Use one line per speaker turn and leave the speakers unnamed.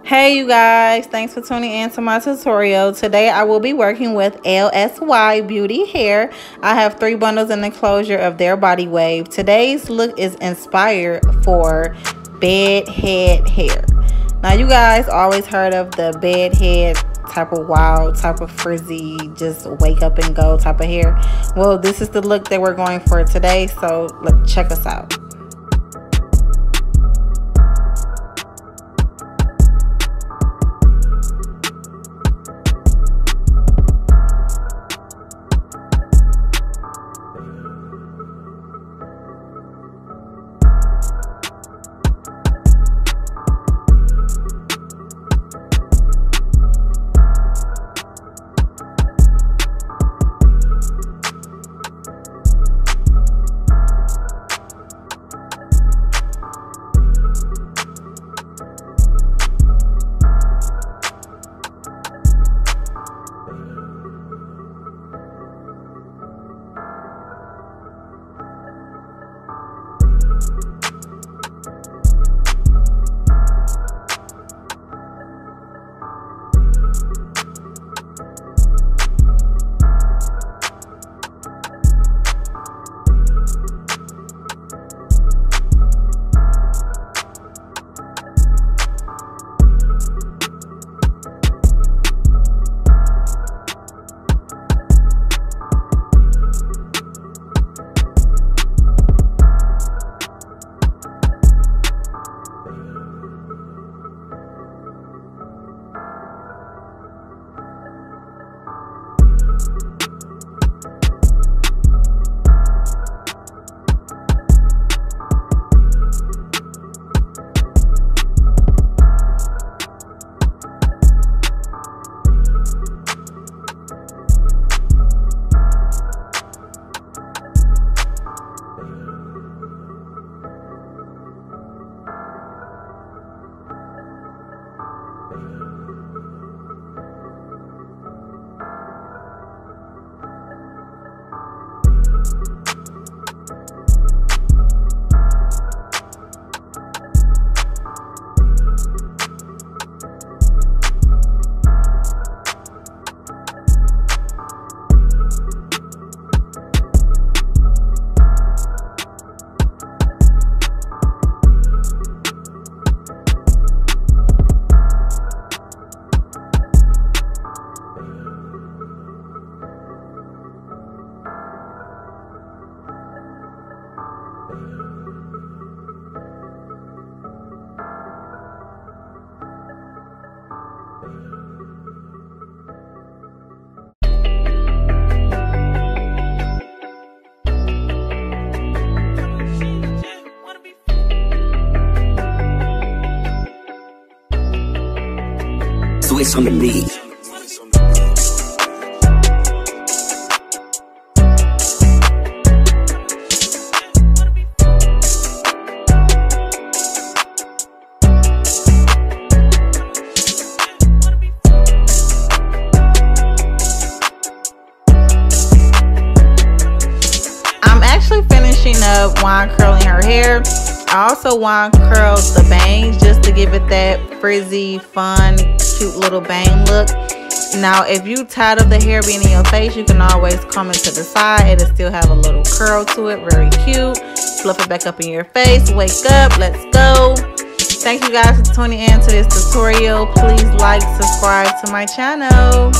Hey you guys, thanks for tuning in to my tutorial. Today I will be working with Lsybeauty hair. I have 3 bundles in the enclosure of their body wave. Today's look is inspired for bed head hair. Now you guys always heard of the bed head type of wild, type of frizzy, just wake up and go type of hair. Well, this is the look that we're going for today, so check us out.
Switch on the beat.
I'm actually finishing up wand curling her hair. I also wand curled the bangs just to give it that frizzy, fun, cute little bang look. Now, if you tired of the hair being in your face, you can always comb it to the side. It'll still have a little curl to it, very cute. Fluff it back up in your face. Wake up, let's go. Thank you guys for tuning in to this tutorial. Please like, subscribe to my channel.